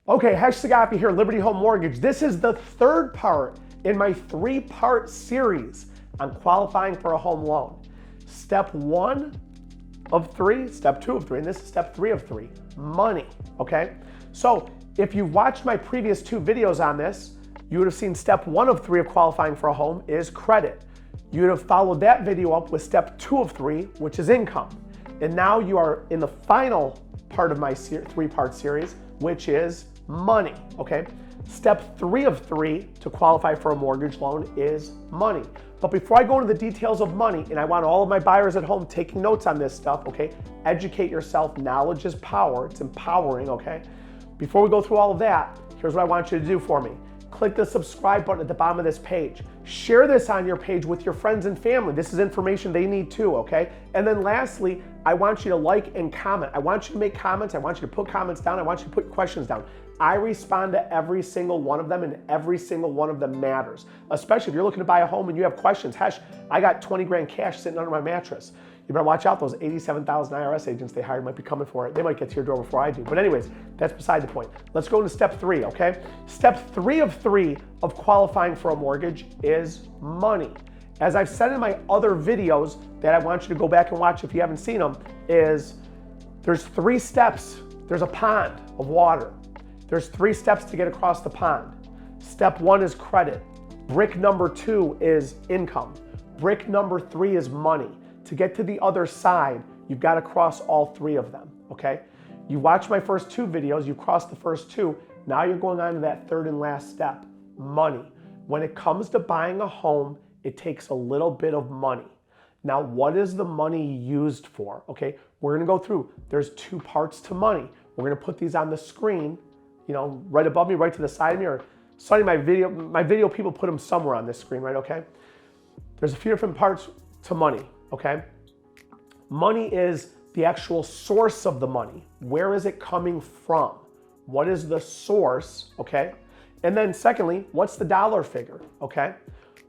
Okay, Saghafi here, Liberty Home Mortgage. This is the third part in my three-part series on qualifying for a home loan. Step 1 of 3, step 2 of 3, and this is step 3 of 3, money, okay? So if you've watched my previous 2 videos on this, you would have seen step 1 of 3 of qualifying for a home is credit. You would have followed that video up with step 2 of 3, which is income. And now you are in the final part of my 3-part series, which is money, okay? Step 3 of 3 to qualify for a mortgage loan is money. But before I go into the details of money, and I want all of my buyers at home taking notes on this stuff, okay? Educate yourself. Knowledge is power. It's empowering, okay? Before we go through all of that, here's what I want you to do for me. Click the subscribe button at the bottom of this page. Share this on your page with your friends and family. This is information they need too, okay? And then lastly, I want you to like and comment. I want you to make comments. I want you to put comments down. I want you to put questions down. I respond to every single one of them, and every single one of them matters. Especially if you're looking to buy a home and you have questions. Hesh, I got 20 grand cash sitting under my mattress. You better watch out. Those 87,000 IRS agents they hired might be coming for it. They might get to your door before I do. But anyways, that's beside the point. Let's go into step 3, okay? Step 3 of 3 of qualifying for a mortgage is money. As I've said in my other videos that I want you to go back and watch if you haven't seen them, is there's 3 steps. There's a pond of water. There's 3 steps to get across the pond. Step 1 is credit. Brick number 2 is income. Brick number 3 is money. To get to the other side, you've got to cross all 3 of them, okay? You watched my first 2 videos, you crossed the first 2, now you're going on to that 3rd and last step, money. When it comes to buying a home, it takes a little bit of money. Now, what is the money used for, okay? We're gonna go through, there's 2 parts to money. We're gonna put these on the screen, you know, right above me, right to the side of me, or Sonny, my video people put them somewhere on this screen, right, okay? There's a few different parts to money, okay? Money is the actual source of the money. Where is it coming from? What is the source, okay? And then secondly, what's the dollar figure, okay?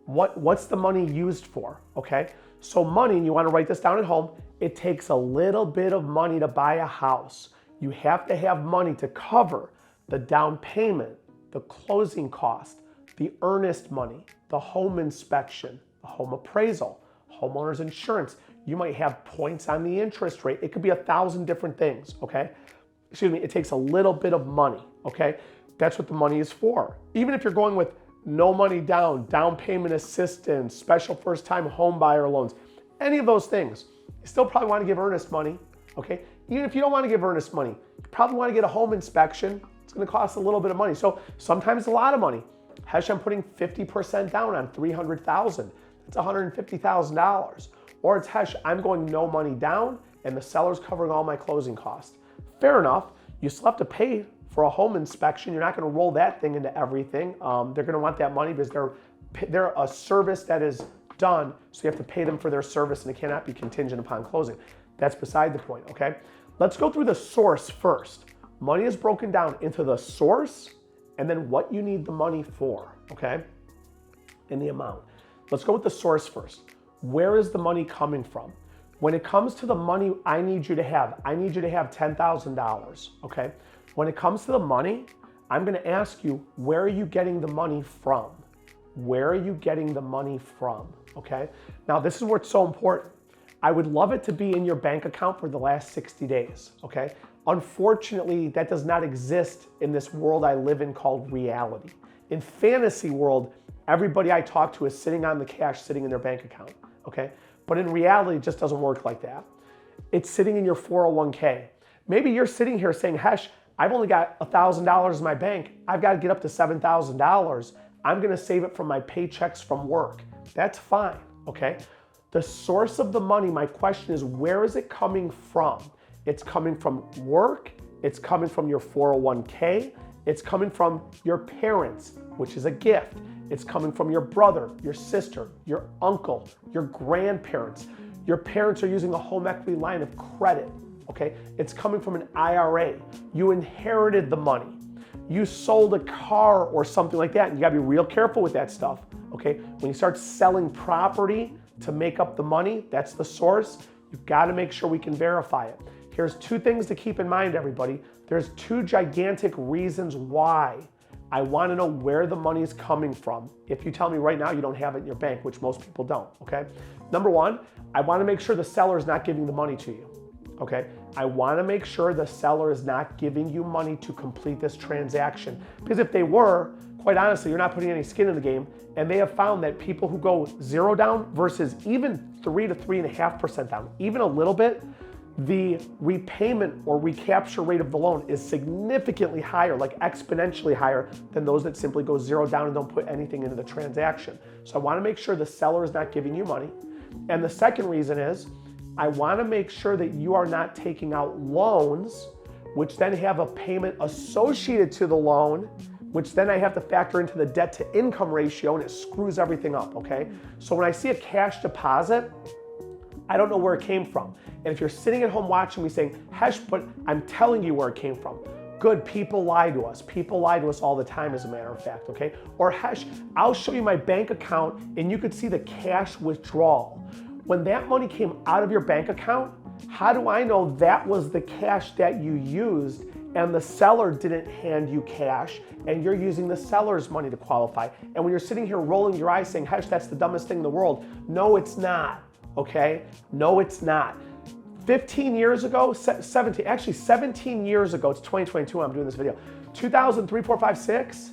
What's the money used for, okay? So money, and you wanna write this down at home, it takes a little bit of money to buy a house. You have to have money to cover the down payment, the closing cost, the earnest money, the home inspection, the home appraisal, homeowner's insurance. You might have points on the interest rate. It could be 1,000 different things, okay? Excuse me, it takes a little bit of money, okay? That's what the money is for. Even if you're going with no money down, down payment assistance, special first-time home buyer loans, any of those things, you still probably want to give earnest money, okay? Even if you don't want to give earnest money, you probably want to get a home inspection. It's going to cost a little bit of money. So sometimes a lot of money. Hesh, I'm putting 50% down on $300,000. That's $150,000. Or it's Hesh, I'm going no money down and the seller's covering all my closing costs. Fair enough. You still have to pay for a home inspection. You're not going to roll that thing into everything. They're going to want that money because they're a service that is done. So you have to pay them for their service and it cannot be contingent upon closing. That's beside the point, okay? Let's go through the source first. Money is broken down into the source and then what you need the money for, okay? And the amount. Let's go with the source first. Where is the money coming from? When it comes to the money I need you to have $10,000, okay? When it comes to the money, I'm gonna ask you, where are you getting the money from? Where are you getting the money from, okay? Now, this is where it's so important. I would love it to be in your bank account for the last 60 days, okay? Unfortunately, that does not exist in this world I live in called reality. In fantasy world, everybody I talk to is sitting on the cash sitting in their bank account, okay? But in reality, it just doesn't work like that. It's sitting in your 401k. Maybe you're sitting here saying, Hesh, I've only got $1,000 in my bank. I've got to get up to $7,000. I'm going to save it from my paychecks from work. That's fine, okay? The source of the money, my question is, where is it coming from? It's coming from work. It's coming from your 401k. It's coming from your parents, which is a gift. It's coming from your brother, your sister, your uncle, your grandparents. Your parents are using a home equity line of credit, okay? It's coming from an IRA. You inherited the money. You sold a car or something like that, and you gotta be real careful with that stuff, okay? When you start selling property to make up the money, that's the source. You've gotta make sure we can verify it. Here's 2 things to keep in mind, everybody. There's two gigantic reasons why I want to know where the money is coming from. If you tell me right now you don't have it in your bank, which most people don't, okay? Number one, I want to make sure the seller is not giving the money to you, okay? I want to make sure the seller is not giving you money to complete this transaction. Because if they were, quite honestly, you're not putting any skin in the game, and they have found that people who go 0 down versus even 3 to 3.5% down, even a little bit, the repayment or recapture rate of the loan is significantly higher, like exponentially higher than those that simply go 0 down and don't put anything into the transaction. So I want to make sure the seller is not giving you money. And the second reason is I want to make sure that you are not taking out loans, which then have a payment associated to the loan, which then I have to factor into the debt to income ratio, and it screws everything up, okay? So when I see a cash deposit, I don't know where it came from. And if you're sitting at home watching me saying, Khash, but I'm telling you where it came from. Good, people lie to us. People lie to us all the time, as a matter of fact, okay? Or Khash, I'll show you my bank account and you could see the cash withdrawal. When that money came out of your bank account, how do I know that was the cash that you used and the seller didn't hand you cash and you're using the seller's money to qualify? And when you're sitting here rolling your eyes saying, Khash, that's the dumbest thing in the world. No, it's not, okay? No, it's not. 15 years ago, 17 years ago, it's 2022 when I'm doing this video, 2003, 4, 5, 6,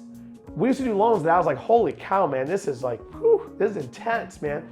we used to do loans that I was like, holy cow, man, this is like, whew, this is intense, man.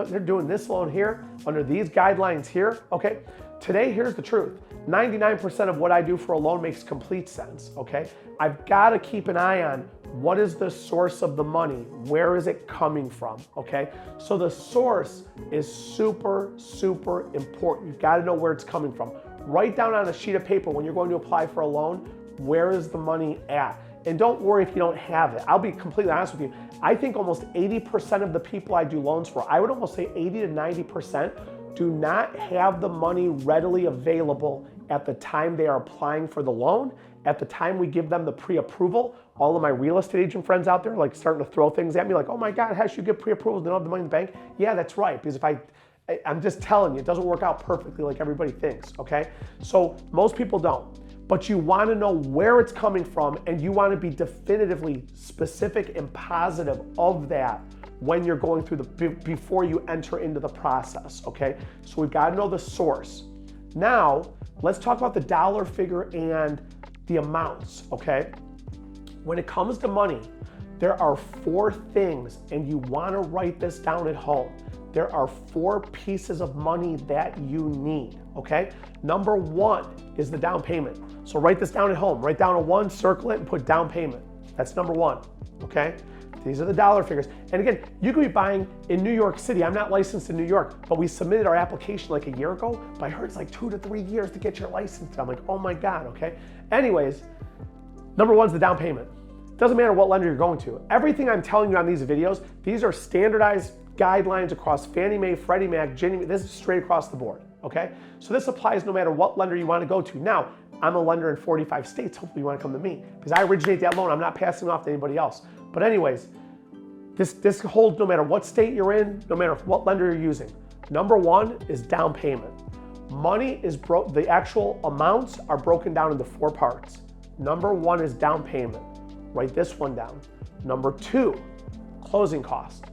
They're doing this loan here, under these guidelines here, okay? Today, here's the truth. 99% of what I do for a loan makes complete sense, okay? I've gotta keep an eye on what is the source of the money? Where is it coming from, okay? So the source is super, super important. You've gotta know where it's coming from. Write down on a sheet of paper when you're going to apply for a loan, where is the money at? And don't worry if you don't have it. I'll be completely honest with you. I think almost 80% of the people I do loans for, I would almost say 80 to 90%, do not have the money readily available at the time they are applying for the loan. At the time we give them the pre-approval, all of my real estate agent friends out there like starting to throw things at me like, oh my God, Khash, you get pre-approvals, they don't have the money in the bank? Yeah, that's right, because if I'm just telling you, it doesn't work out perfectly like everybody thinks, okay? So most people don't. But you want to know where it's coming from and you want to be definitively specific and positive of that when you're going through before you enter into the process, okay? So we've got to know the source. Now, let's talk about the dollar figure and the amounts, okay? When it comes to money, there are 4 things, and you want to write this down at home. There are 4 pieces of money that you need, okay? Number 1 is the down payment. So write this down at home. Write down a 1, circle it, and put down payment. That's number 1, okay? These are the dollar figures. And again, you could be buying in New York City. I'm not licensed in New York, but we submitted our application like a year ago, but I heard it's like 2 to 3 years to get your license. I'm like, oh my God, okay? Anyways, number 1 is the down payment. Doesn't matter what lender you're going to. Everything I'm telling you on these videos, these are standardized guidelines across Fannie Mae, Freddie Mac, Ginnie Mae. This is straight across the board, okay? So this applies no matter what lender you want to go to. Now, I'm a lender in 45 states. Hopefully you want to come to me because I originate that loan. I'm not passing it off to anybody else. But anyways, this holds no matter what state you're in, no matter what lender you're using. Number 1 is down payment. Money is the actual amounts are broken down into 4 parts. Number 1 is down payment. Write this one down. Number 2, closing cost.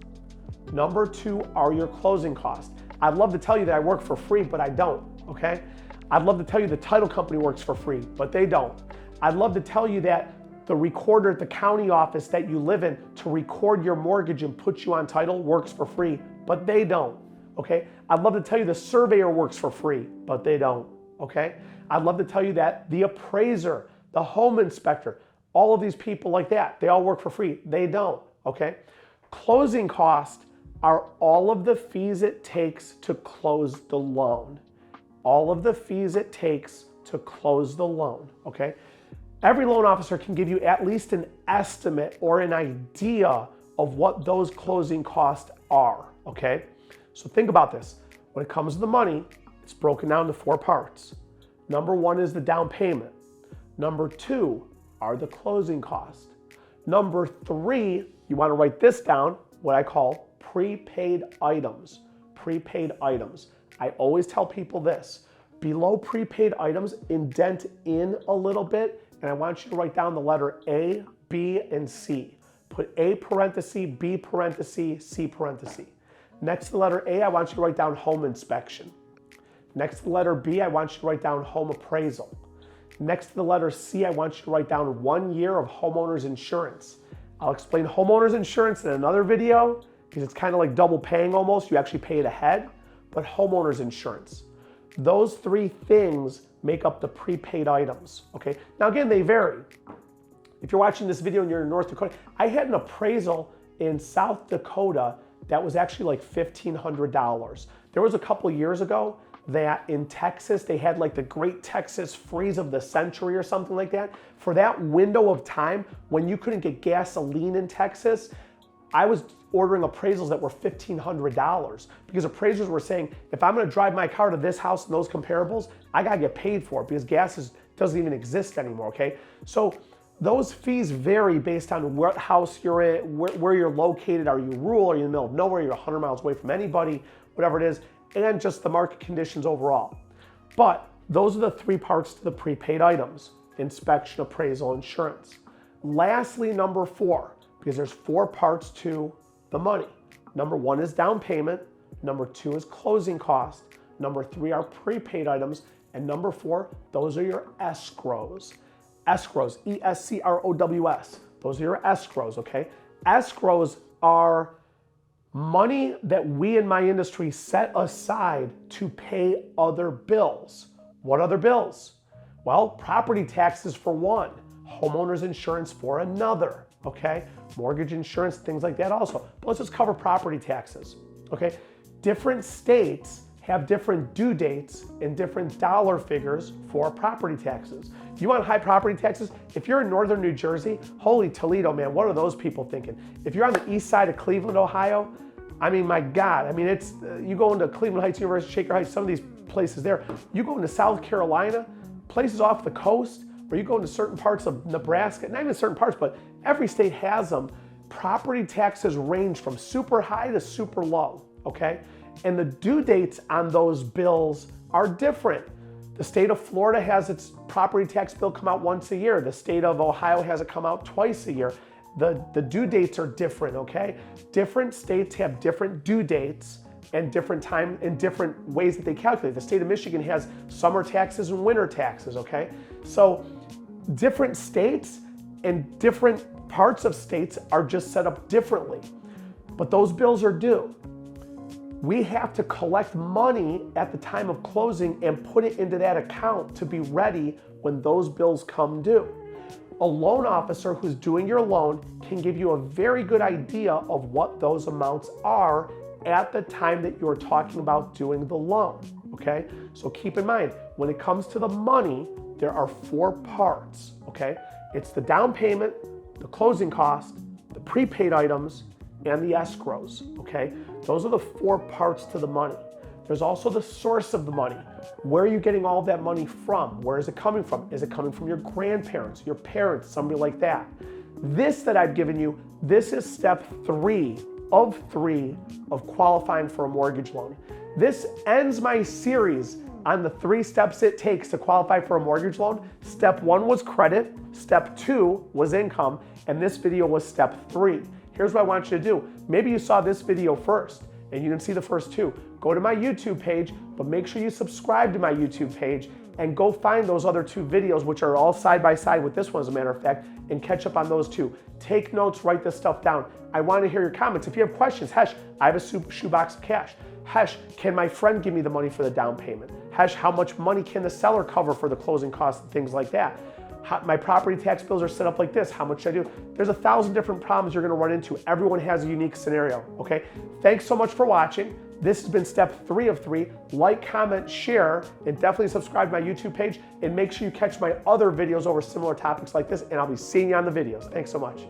Number 2 are your closing costs. I'd love to tell you that I work for free, but I don't, okay? I'd love to tell you the title company works for free, but they don't. I'd love to tell you that the recorder at the county office that you live in to record your mortgage and put you on title works for free, but they don't, okay? I'd love to tell you the surveyor works for free, but they don't, okay? I'd love to tell you that the appraiser, the home inspector, all of these people like that, they all work for free. They don't, okay? Closing costs are all of the fees it takes to close the loan. All of the fees it takes to close the loan, okay? Every loan officer can give you at least an estimate or an idea of what those closing costs are, okay? So think about this. When it comes to the money, it's broken down to 4 parts. Number 1 is the down payment. Number 2 are the closing costs. Number 3, you want to write this down, what I call prepaid items. Prepaid items. I always tell people this. below prepaid items, indent in a little bit, and I want you to write down the letter A, B, and C. Put A parenthesis, B parenthesis, C parenthesis. Next to the letter A, I want you to write down home inspection. Next to the letter B, I want you to write down home appraisal. Next to the letter C, I want you to write down 1 year of homeowner's insurance. I'll explain homeowner's insurance in another video because it's kind of like double paying almost. You actually pay it ahead, but homeowner's insurance. Those three things make up the prepaid items, okay? Now again, they vary. If you're watching this video and you're in North Dakota, I had an appraisal in South Dakota that was actually like $1,500. There was a couple years ago that in Texas, they had like the Great Texas Freeze of the Century or something like that. For that window of time when you couldn't get gasoline in Texas, I was ordering appraisals that were $1,500 because appraisers were saying, if I'm gonna drive my car to this house and those comparables, I gotta get paid for it because gas doesn't even exist anymore, okay? So those fees vary based on what house you're in, where you're located. Are you rural? Are you in the middle of nowhere? You're 100 miles away from anybody, whatever it is, and just the market conditions overall. But those are the three parts to the prepaid items: inspection, appraisal, insurance. Lastly, number 4, because there's 4 parts to the money. Number 1 is down payment. Number 2 is closing cost. Number 3 are prepaid items. And number 4, those are your escrows. Escrows, E-S-C-R-O-W-S. Those are your escrows, okay? Escrows are money that we in my industry set aside to pay other bills. What other bills? Well, property taxes for one, homeowner's insurance for another, okay? Mortgage insurance, things like that also. But let's just cover property taxes, okay? Different states have different due dates and different dollar figures for property taxes. You want high property taxes? If you're in northern New Jersey, holy Toledo, man, what are those people thinking? If you're on the east side of Cleveland, Ohio, I mean, my God, I mean, it's, you go into Cleveland Heights University, Shaker Heights, some of these places there. You go into South Carolina, places off the coast, or you go into certain parts of Nebraska, not even certain parts, but every state has them. Property taxes range from super high to super low, okay? And the due dates on those bills are different. The state of Florida has its property tax bill come out once a year. The state of Ohio has it come out twice a year. The due dates are different, okay? Different states have different due dates and different time and different ways that they calculate. The state of Michigan has summer taxes and winter taxes, okay? So different states and different parts of states are just set up differently, but those bills are due. We have to collect money at the time of closing and put it into that account to be ready when those bills come due. A loan officer who's doing your loan can give you a very good idea of what those amounts are at the time that you're talking about doing the loan, okay? So keep in mind, when it comes to the money, there are 4 parts, okay? It's the down payment, the closing cost, the prepaid items, and the escrows, okay? Those are the 4 parts to the money. There's also the source of the money. Where are you getting all of that money from? Where is it coming from? Is it coming from your grandparents, your parents, somebody like that? This that I've given you, this is step 3 of 3 of qualifying for a mortgage loan. This ends my series on the 3 steps it takes to qualify for a mortgage loan. Step 1 was credit, step 2 was income, and this video was step 3. Here's what I want you to do. Maybe you saw this video first and you didn't see the first 2. Go to my YouTube page, but make sure you subscribe to my YouTube page and go find those other 2 videos, which are all side by side with this one, as a matter of fact, and catch up on those 2. Take notes, write this stuff down. I want to hear your comments. If you have questions, Hesh, I have a shoebox of cash. Hesh, can my friend give me the money for the down payment? Hesh, how much money can the seller cover for the closing costs and things like that? My property tax bills are set up like this. How much should I do? There's 1,000 different problems you're going to run into. Everyone has a unique scenario, okay? Thanks so much for watching. This has been step 3 of 3. Like, comment, share, and definitely subscribe to my YouTube page. And make sure you catch my other videos over similar topics like this, and I'll be seeing you on the videos. Thanks so much.